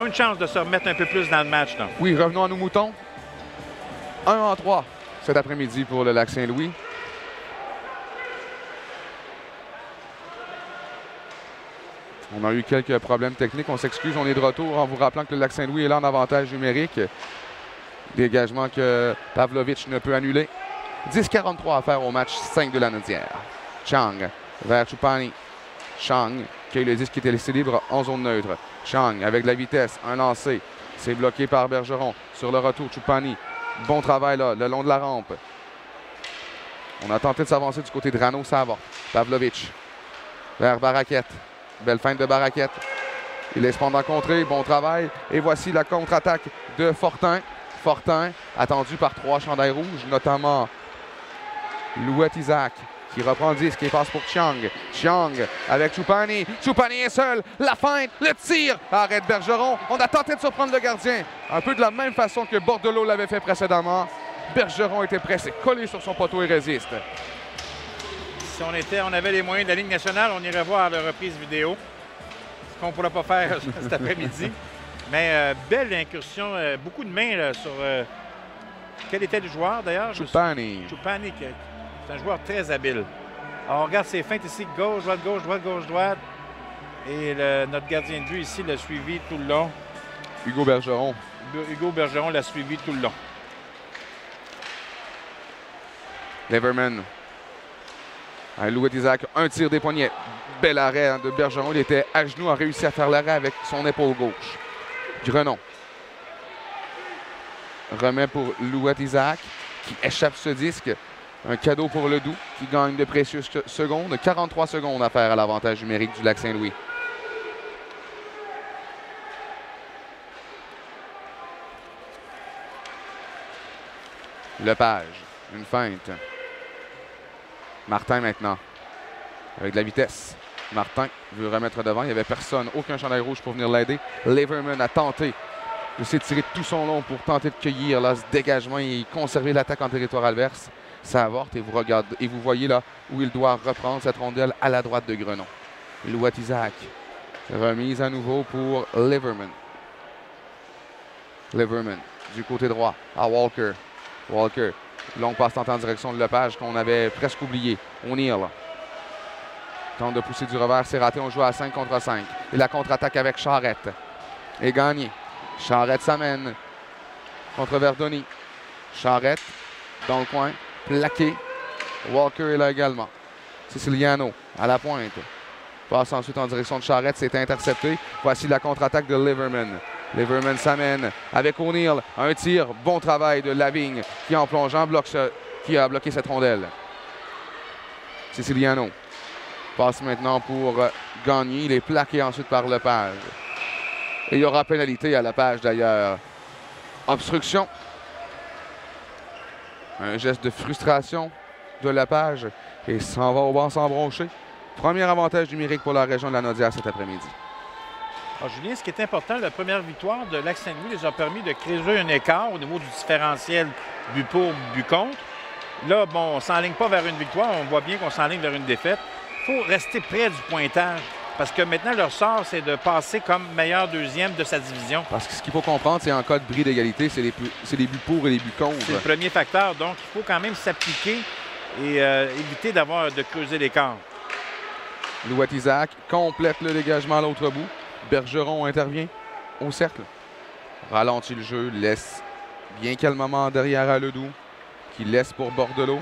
Une chance de se remettre un peu plus dans le match. Donc. Oui, revenons à nos moutons. 1-3 cet après-midi pour le Lac-Saint-Louis. On a eu quelques problèmes techniques. On s'excuse, on est de retour en vous rappelant que le Lac-Saint-Louis est là en avantage numérique. Dégagement que Pavlovic ne peut annuler. 10-43 à faire au match 5 de la Naudière. Chang vers Chupani. Chang qui a eu le disque qui était laissé libre en zone neutre. Chang avec de la vitesse, un lancé. C'est bloqué par Bergeron. Sur le retour, Chupani. Bon travail là, le long de la rampe. On a tenté de s'avancer du côté de Rano, ça va. Pavlovic vers Barraquette. Belle feinte de Barraquette. Il laisse pendant contrer, bon travail. Et voici la contre-attaque de Fortin. Fortin, attendu par 3 chandails rouges, notamment Louet-Isaac, qui reprend le disque et passe pour Chiang. Chiang avec Chupani. Chupani est seul. La feinte, le tir. Arrête Bergeron. On a tenté de surprendre le gardien. Un peu de la même façon que Bordelot l'avait fait précédemment. Bergeron était pressé, collé sur son poteau et résiste. Si on avait les moyens de la Ligue nationale, on irait voir la reprise vidéo. Ce qu'on ne pourra pas faire cet après-midi. Mais belle incursion, beaucoup de mains là, sur... quel était le joueur d'ailleurs? Chupani. Chupani, c'est un joueur très habile. Alors, on regarde ses feintes ici, gauche, droite, gauche, droite, gauche, droite. Et notre gardien de but ici l'a suivi tout le long. Hugo Bergeron. Hugo Bergeron l'a suivi tout le long. Leverman. Louet-Isaac, un tir des poignets. Bel arrêt de Bergeron. Il était à genoux, a réussi à faire l'arrêt avec son épaule gauche. Grenon. Remet pour Louet-Isaac qui échappe ce disque. Un cadeau pour Ledoux qui gagne de précieuses secondes. 43 secondes à faire à l'avantage numérique du Lac-Saint-Louis. Lepage. Une feinte. Martin maintenant. Avec de la vitesse. Martin veut remettre devant. Il n'y avait personne. Aucun chandail rouge pour venir l'aider. Leverman a tenté de s'étirer tout son long pour tenter de cueillir là, ce dégagement et conserver l'attaque en territoire adverse. Ça avorte et vous regardez et vous voyez là où il doit reprendre cette rondelle à la droite de Grenon. Louet-Isaac. Remise à nouveau pour Leverman. Leverman du côté droit à Walker. Walker. Longue passe en direction de Lepage qu'on avait presque oublié. O'Neill tente de pousser du revers, c'est raté. On joue à 5 contre 5. Et la contre-attaque avec Charrette est gagnée. Charrette s'amène contre Verdoni. Charrette dans le coin, plaqué. Walker est là également. Siciliano à la pointe. Passe ensuite en direction de Charrette, c'est intercepté. Voici la contre-attaque de Leverman. Leverman s'amène avec O'Neill. Un tir, bon travail de Lavigne qui en plongeant qui a bloqué cette rondelle. Siciliano passe maintenant pour Gagné. Il est plaqué ensuite par Lepage. Et il y aura pénalité à Lepage d'ailleurs. Obstruction. Un geste de frustration de Lepage. Et s'en va au banc sans broncher. Premier avantage numérique pour la région de la Naudière cet après-midi. Alors, Julien, ce qui est important, la première victoire de Lac-Saint-Louis les a permis de créer un écart au niveau du différentiel but pour, but contre. Là, bon, on ne s'enligne pas vers une victoire, on voit bien qu'on s'enligne vers une défaite. Il faut rester près du pointage parce que maintenant, leur sort, c'est de passer comme meilleur deuxième de sa division. Parce que ce qu'il faut comprendre, c'est en cas de bris d'égalité, c'est les buts pour et les buts contre. C'est le premier facteur, donc il faut quand même s'appliquer et éviter de creuser l'écart. Louet-Isaac complète le dégagement à l'autre bout. Bergeron intervient au cercle. Ralentit le jeu, laisse bien calmement derrière à Ledoux, qui laisse pour Bordelot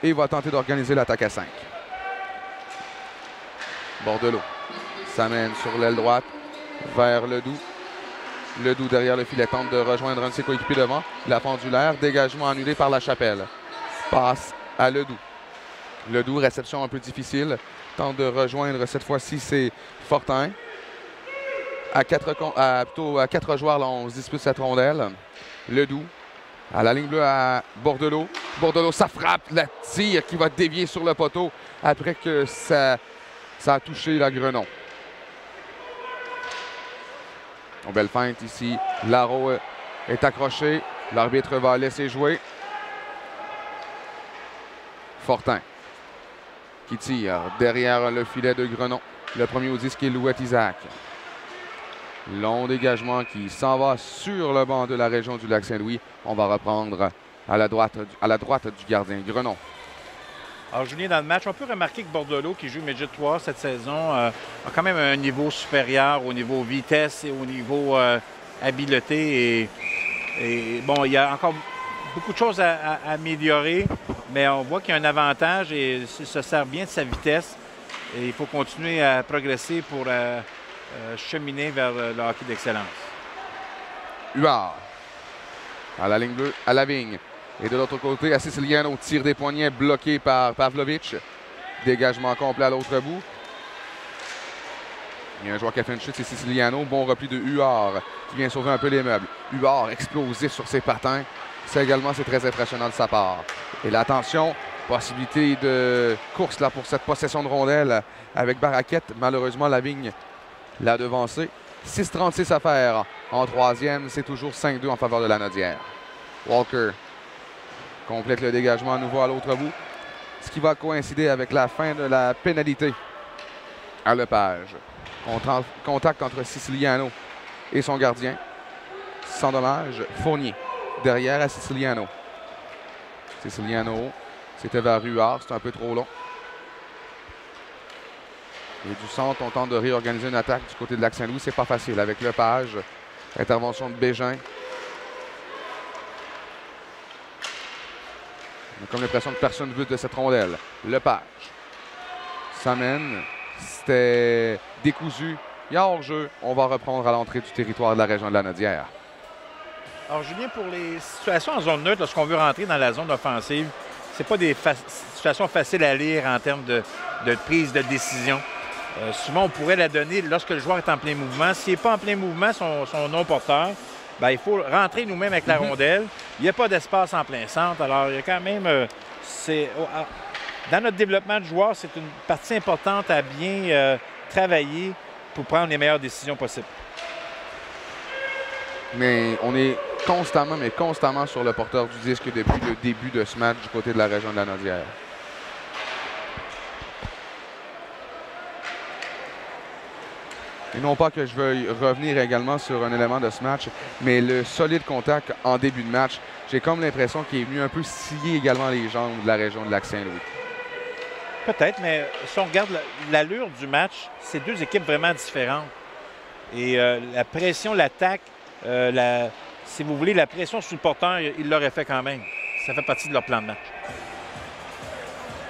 et va tenter d'organiser l'attaque à 5. Bordelot s'amène sur l'aile droite vers Ledoux. Ledoux derrière le filet tente de rejoindre un de ses coéquipiers devant. La pendulaire, dégagement annulé par La Chapelle. Passe à Ledoux. Ledoux, réception un peu difficile. Tente de rejoindre cette fois-ci, c'est Fortin. Plutôt à 4 joueurs, là, on se dispute cette rondelle. Ledoux à la ligne bleue à Bordelot. Bordelot, ça frappe, la tire qui va dévier sur le poteau après que ça a touché la Grenon. Une belle feinte ici. Laro est accroché. L'arbitre va laisser jouer. Fortin qui tire derrière le filet de Grenon. Le premier au disque est Louet-Isaac. Long dégagement qui s'en va sur le banc de la région du Lac-Saint-Louis. On va reprendre à la droite du gardien Grenon. Alors, Julien, dans le match, on peut remarquer que Bordelot, qui joue Midget 3 cette saison, a quand même un niveau supérieur au niveau vitesse et au niveau habileté. Et bon, il y a encore beaucoup de choses à améliorer, mais on voit qu'il y a un avantage et il se sert bien de sa vitesse. Et il faut continuer à progresser pour cheminer vers le hockey d'excellence. Huard à la ligne bleue, à la vigne. Et de l'autre côté, à Siciliano, tir des poignets bloqué par Pavlovic. Dégagement complet à l'autre bout. Il y a un joueur qui a fait une chute, c'est Siciliano. Bon repli de Huard qui vient sauver un peu les meubles. Huard explosif sur ses patins. Ça également, c'est très impressionnant de sa part. Et là, attention, possibilité de course là, pour cette possession de rondelle avec Barraquette. Malheureusement, la vigne l'a devancé. 6,36 à faire en troisième. C'est toujours 5-2 en faveur de la Nodière. Walker complète le dégagement à nouveau à l'autre bout. Ce qui va coïncider avec la fin de la pénalité à Lepage. Contact entre Siciliano et son gardien. Sans dommage, Fournier derrière à Siciliano. Siciliano, c'était vers Huard, c'est un peu trop long. Et du centre, on tente de réorganiser une attaque du côté de Lac-Saint-Louis. C'est pas facile avec Lepage. Intervention de Bégin. On a comme l'impression que personne ne veut de cette rondelle. Lepage s'amène. C'était décousu. Il y a hors-jeu. On va reprendre à l'entrée du territoire de la région de la Nodière. Alors, Julien, pour les situations en zone neutre, lorsqu'on veut rentrer dans la zone offensive, c'est pas des situations faciles à lire en termes de prise de décision. Souvent, on pourrait la donner lorsque le joueur est en plein mouvement. S'il n'est pas en plein mouvement, son non-porteur, bien, il faut rentrer nous-mêmes avec la rondelle. Il n'y a pas d'espace en plein centre. Alors, il y a quand même... dans notre développement de joueurs, c'est une partie importante à bien travailler pour prendre les meilleures décisions possibles. Mais on est constamment sur le porteur du disque depuis le début de ce match du côté de la région de la Nodière. Et non pas que je veuille revenir également sur un élément de ce match, mais le solide contact en début de match, j'ai comme l'impression qu'il est venu un peu scier également les jambes de la région de Lac-Saint-Louis. Peut-être, mais si on regarde l'allure du match, c'est deux équipes vraiment différentes. Et la pression, l'attaque, si vous voulez, la pression sur le porteur, il l'aurait fait quand même. Ça fait partie de leur plan de match.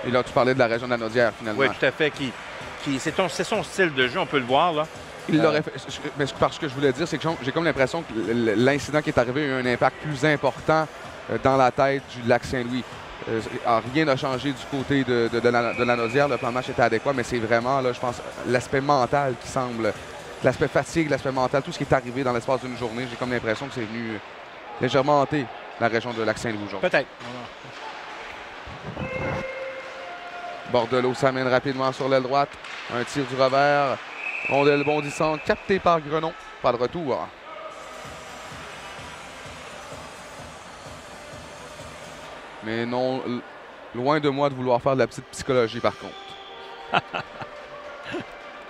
Et là, tu parlais de la région de la Nodière, finalement. Oui, tout à fait. C'est son style de jeu, on peut le voir, là. Il l'aurait fait. Mais parce que je voulais dire, c'est que j'ai comme l'impression que l'incident qui est arrivé a eu un impact plus important dans la tête du Lac-Saint-Louis. Rien n'a changé du côté de la Nodière. Le plan de match était adéquat, mais c'est vraiment, là, je pense, l'aspect mental qui semble... L'aspect fatigue, l'aspect mental, tout ce qui est arrivé dans l'espace d'une journée, j'ai comme l'impression que c'est venu légèrement hanter la région de Lac-Saint-Louis aujourd'hui. Peut-être. Bordelot s'amène rapidement sur l'aile droite. Un tir du revers. Rondelle bondissante, captée par Grenon. Pas de retour. Mais non, loin de moi de vouloir faire de la petite psychologie par contre.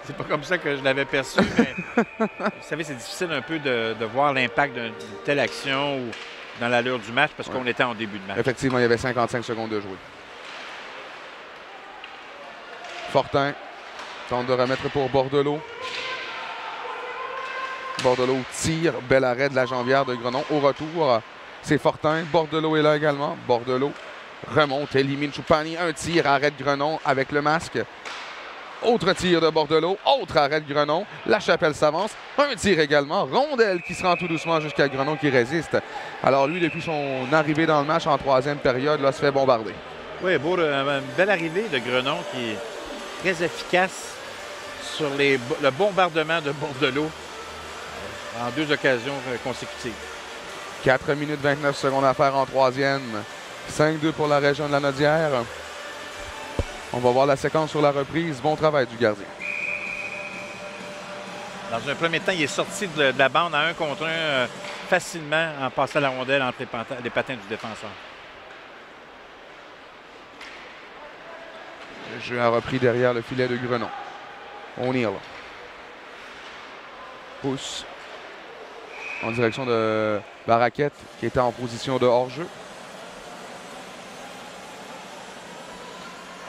C'est pas comme ça que je l'avais perçu, mais vous savez, c'est difficile un peu de voir l'impact d'une telle action ou dans l'allure du match parce qu'on était en début de match. Effectivement, il y avait 55 secondes de jouer. Fortin tente de remettre pour Bordelot. Bordelot tire. Bel arrêt de la jambière de Grenon. Au retour, c'est Fortin. Bordelot est là également. Bordelot remonte, élimine Choupani. Un tir, arrête Grenon avec le masque. Autre tir de Bordelot. Autre arrêt de Grenon. La Chapelle s'avance. Un tir également. Rondelle qui se rend tout doucement jusqu'à Grenon qui résiste. Alors lui, depuis son arrivée dans le match en troisième période, là, se fait bombarder. Oui, beau, une belle arrivée de Grenon qui est très efficace sur le bombardement de Bordelot en 2 occasions consécutives. 4 minutes 29 secondes à faire en troisième. 5-2 pour la région de la Nodière. On va voir la séquence sur la reprise. Bon travail du gardien. Dans un premier temps, il est sorti de la bande à 1 contre 1 facilement en passant la rondelle entre les patins du défenseur. Le jeu a repris derrière le filet de Grenon. O'Neill pousse en direction de Barraquette qui était en position de hors-jeu.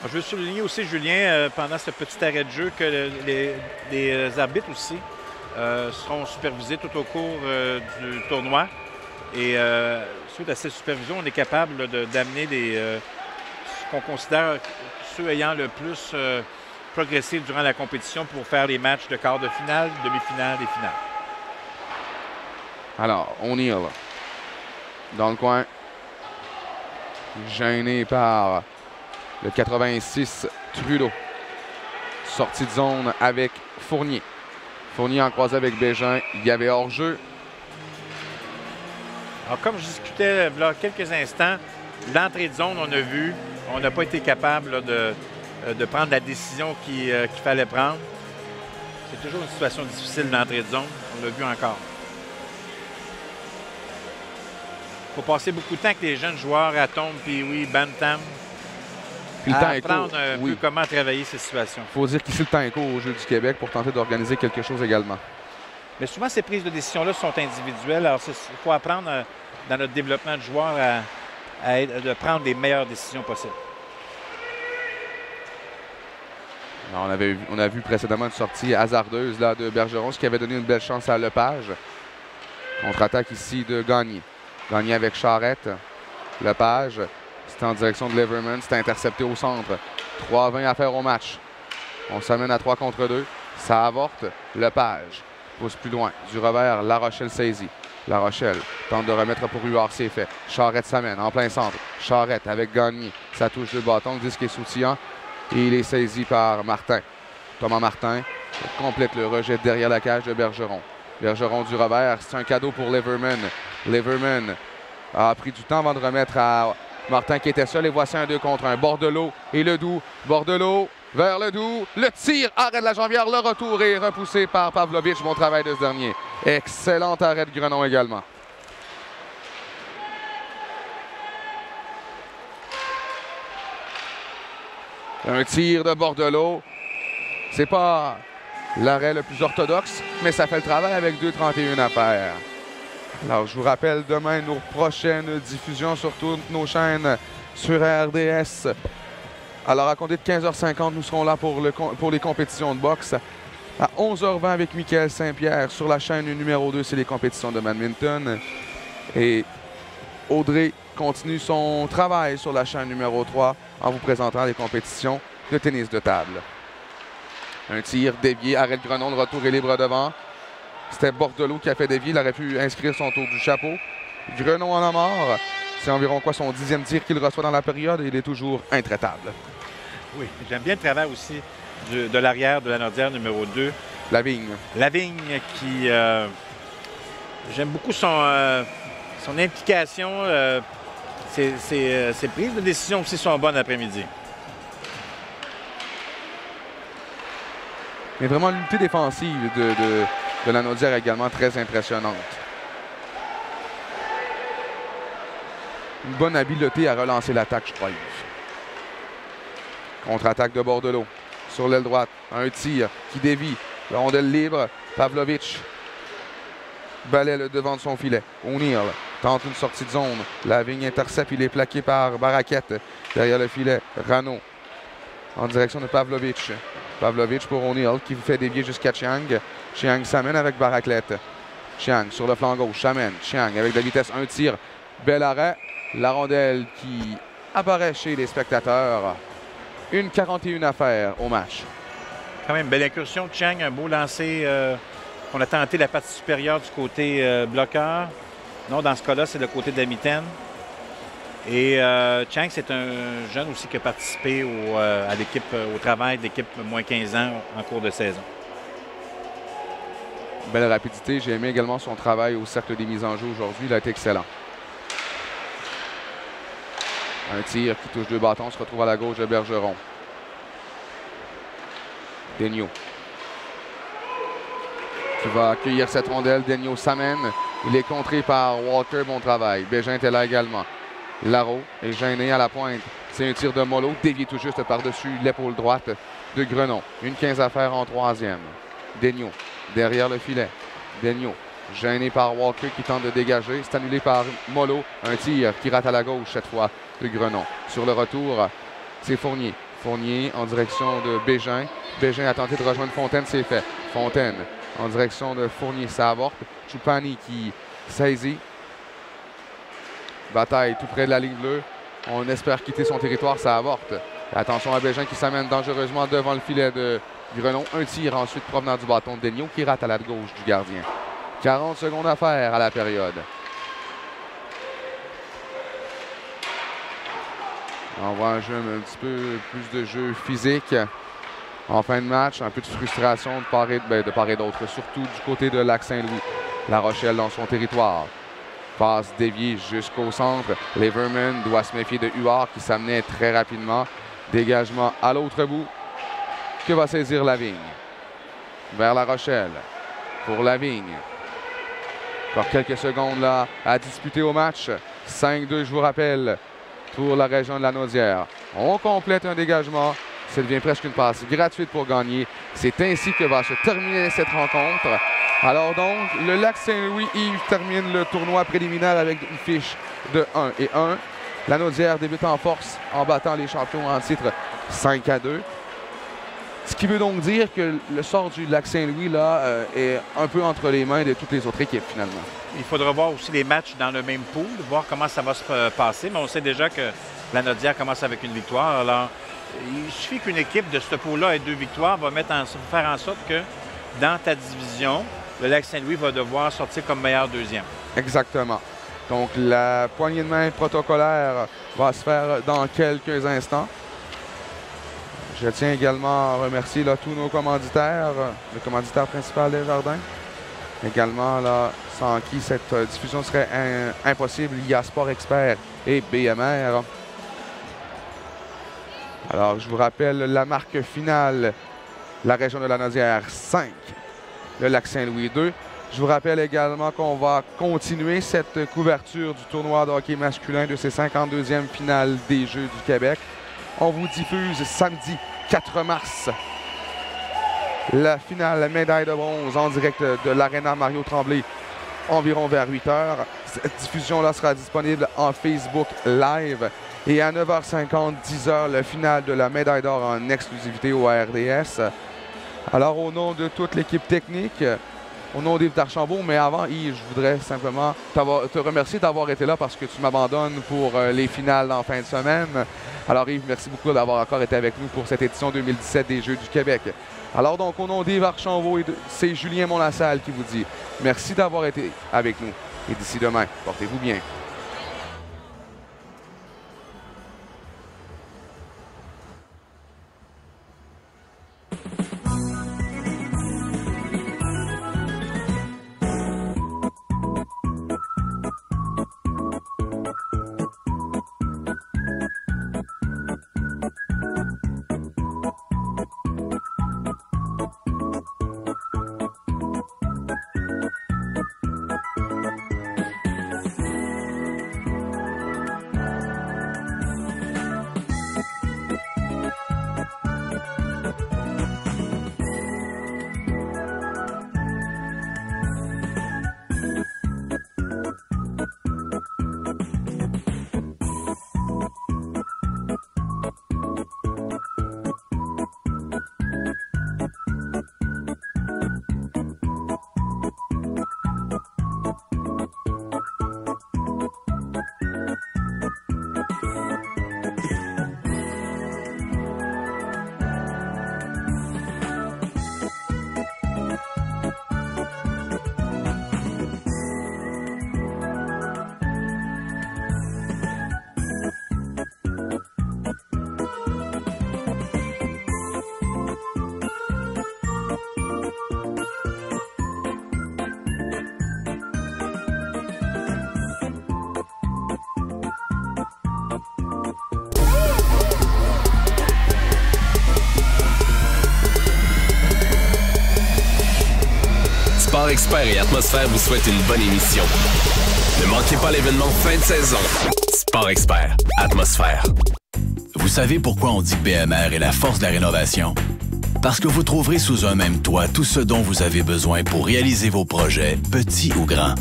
Je veux souligner aussi, Julien, pendant ce petit arrêt de jeu, que les arbitres aussi seront supervisés tout au cours du tournoi. Et suite à ces supervisions, on est capable d'amener ce qu'on considère ceux ayant le plus progressé durant la compétition pour faire les matchs de quart de finale, demi-finale et finale. Alors, O'Neill, dans le coin, gêné par le 86 Trudeau. Sortie de zone avec Fournier. Fournier en croisé avec Bégin. Il y avait hors-jeu. Alors, comme je discutais il y a quelques instants, l'entrée de zone, on a vu, on n'a pas été capable là, de prendre la décision qu'il fallait prendre. C'est toujours une situation difficile d'entrée de zone. On l'a vu encore. Il faut passer beaucoup de temps avec les jeunes joueurs à tombe, puis oui, bantam. Puis le temps est apprendre court. un peu comment travailler ces situations. Il faut dire qu'ici, le temps est court au Jeu du Québec pour tenter d'organiser quelque chose également. Mais souvent, ces prises de décision-là sont individuelles. Alors, il faut apprendre dans notre développement de joueurs de prendre les meilleures décisions possibles. Alors, on a vu précédemment une sortie hasardeuse là, de Bergeron, ce qui avait donné une belle chance à Lepage. Contre-attaque ici de Gagné. Gagné avec Charrette. Lepage, c'était en direction de Leverman. C'était intercepté au centre. 3-20 à faire au match. On s'amène à 3 contre 2. Ça avorte. Lepage pousse plus loin. Du revers, La Rochelle saisit. La Rochelle tente de remettre pour Huard, c'est fait. Charrette s'amène en plein centre. Charrette avec Gagné. Ça touche le bâton. Le disque est soutillant. Et il est saisi par Martin. Thomas Martin complète le rejet derrière la cage de Bergeron. Bergeron du revers, c'est un cadeau pour Leverman. Leverman a pris du temps avant de remettre à Martin qui était seul. Et voici un 2 contre 1. Bordelot et Ledoux. Bordelot vers Ledoux. Le tir, arrêt de la jambière. Le retour est repoussé par Pavlovic. Bon travail de ce dernier. Excellent arrêt de Grenon également. Un tir de Bordelot. C'est pas l'arrêt le plus orthodoxe, mais ça fait le travail avec 2,31 à faire. Alors, je vous rappelle, demain, nos prochaines diffusions sur toutes nos chaînes sur RDS. Alors, à compter de 15h50, nous serons là pour les compétitions de boxe. À 11h20 avec Michael Saint-Pierre sur la chaîne numéro 2, c'est les compétitions de badminton. Et Audrey continue son travail sur la chaîne numéro 3 en vous présentant les compétitions de tennis de table. Un tir dévié, arrêt de Grenon, le retour est libre devant. C'était Bordelot qui a fait dévier, il aurait pu inscrire son tour du chapeau. Grenon en a mort. C'est environ quoi son 10e tir qu'il reçoit dans la période et il est toujours intraitable. Oui, j'aime bien le travail aussi de l'arrière de la Nordière numéro 2. Lavigne. Lavigne qui... j'aime beaucoup son implication. Ses prises de décision aussi sont bonnes l'après-midi. Mais vraiment, l'unité défensive de la Naudière est également très impressionnante. Une bonne habileté à relancer l'attaque, je crois. Contre-attaque de Bordelot. Sur l'aile droite, un tir qui dévie. La rondelle libre, Pavlovic balaie le devant de son filet. O'Neill tente une sortie de zone. Lavigne intercepte, il est plaqué par Barraquette. Derrière le filet, Rano en direction de Pavlovic. Pavlovic pour O'Neill qui fait dévier jusqu'à Chiang. Chiang s'amène avec Barraclette. Chiang sur le flanc gauche, s'amène. Chiang avec de la vitesse, un tir. Bel arrêt. La rondelle qui apparaît chez les spectateurs. 1,41 à faire au match. Quand même, belle incursion de Chiang. Un beau lancer. On a tenté la partie supérieure du côté bloqueur. Non, dans ce cas-là, c'est le côté de la mitaine. Et Chiang, c'est un jeune aussi qui a participé à l'équipe, au travail de l'équipe moins 15 ans en cours de saison. Belle rapidité. J'ai aimé également son travail au cercle des mises en jeu aujourd'hui. Il a été excellent. Un tir qui touche deux bâtons, se retrouve à la gauche de Bergeron. Daigneault qui va accueillir cette rondelle. Daigneault s'amène. Il est contré par Walker. Bon travail. Bégin était là également. Larreau est gêné à la pointe. C'est un tir de mollo. Dévié tout juste par-dessus l'épaule droite de Grenon. 1,15 à faire en troisième. Daigneault derrière le filet. Daigneault Gêné par Walker qui tente de dégager. C'est annulé par Molo. Un tir qui rate à la gauche cette fois de Grenon. Sur le retour, c'est Fournier. Fournier en direction de Bégin. Bégin a tenté de rejoindre Fontaine, c'est fait. Fontaine en direction de Fournier, ça avorte. Choupani qui saisit. Bataille tout près de la ligne bleue. On espère quitter son territoire, ça avorte. Attention à Bégin qui s'amène dangereusement devant le filet de Grenon. Un tir ensuite provenant du bâton de Daigneault qui rate à la gauche du gardien. 40 secondes à faire à la période. On voit un jeu un petit peu plus de jeu physique en fin de match. Un peu de frustration de part et d'autre, surtout du côté de Lac-Saint-Louis. La Rochelle dans son territoire. Passe déviée jusqu'au centre. Leverman doit se méfier de Huard qui s'amenait très rapidement. Dégagement à l'autre bout. Que va saisir Lavigne? Vers La Rochelle. Pour Lavigne. Encore quelques secondes là à disputer au match. 5-2, je vous rappelle, pour la région de la Naudière. On complète un dégagement. Ça devient presque une passe gratuite pour gagner. C'est ainsi que va se terminer cette rencontre. Alors donc, le Lac-Saint-Louis, Yves, termine le tournoi préliminaire avec une fiche de 1-1. La Naudière débute en force en battant les champions en titre 5-2. Ce qui veut donc dire que le sort du Lac-Saint-Louis là est un peu entre les mains de toutes les autres équipes finalement. Il faudra voir aussi les matchs dans le même pool, voir comment ça va se passer. Mais on sait déjà que la Naudière commence avec une victoire. Alors, il suffit qu'une équipe de ce pool-là ait 2 victoires, va faire en sorte que dans ta division, le Lac-Saint-Louis va devoir sortir comme meilleur deuxième. Exactement. Donc, la poignée de main protocolaire va se faire dans quelques instants. Je tiens également à remercier là, tous nos commanditaires, le commanditaire principal des Jardins. Également, là, sans qui cette diffusion serait impossible, il y a Sport Expert et BMR. Alors, je vous rappelle la marque finale, la région de la Naudière 5, le Lac-Saint-Louis 2. Je vous rappelle également qu'on va continuer cette couverture du tournoi de hockey masculin de ces 52e finales des Jeux du Québec. On vous diffuse samedi 4 mars la finale médaille de bronze en direct de l'Arena Mario Tremblay, environ vers 8 h. Cette diffusion-là sera disponible en Facebook Live. Et à 9h50, 10 h, le final de la médaille d'or en exclusivité au RDS. Alors, au nom de toute l'équipe technique, au nom d'Yves Archambault, mais avant, Yves, je voudrais simplement te remercier d'avoir été là parce que tu m'abandonnes pour les finales en fin de semaine. Alors, Yves, merci beaucoup d'avoir encore été avec nous pour cette édition 2017 des Jeux du Québec. Alors, donc, au nom d'Yves Archambault, c'est Julien Monlassalle qui vous dit merci d'avoir été avec nous. Et d'ici demain, portez-vous bien. Sport Expert et Atmosphère vous souhaitent une bonne émission. Ne manquez pas l'événement fin de saison. Sport Expert, Atmosphère. Vous savez pourquoi on dit que BMR est la force de la rénovation? Parce que vous trouverez sous un même toit tout ce dont vous avez besoin pour réaliser vos projets, petits ou grands.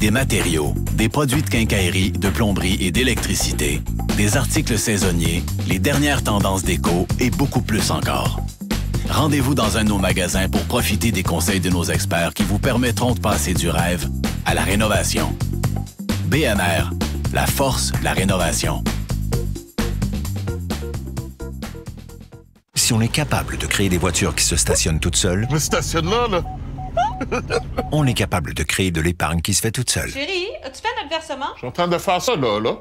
Des matériaux, des produits de quincaillerie, de plomberie et d'électricité, des articles saisonniers, les dernières tendances déco et beaucoup plus encore. Rendez-vous dans un de nos magasins pour profiter des conseils de nos experts qui vous permettront de passer du rêve à la rénovation. BMR, la force de la rénovation. Si on est capable de créer des voitures qui se stationnent toutes seules, Je me stationne là. on est capable de créer de l'épargne qui se fait toute seule. Chérie, as-tu fait notre versement? Je suis en train de faire ça, là.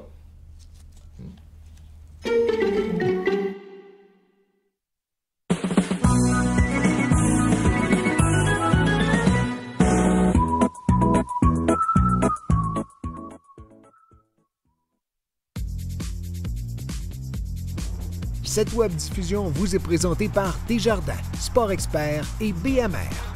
Cette web diffusion vous est présentée par Desjardins, Sport Expert et BMR.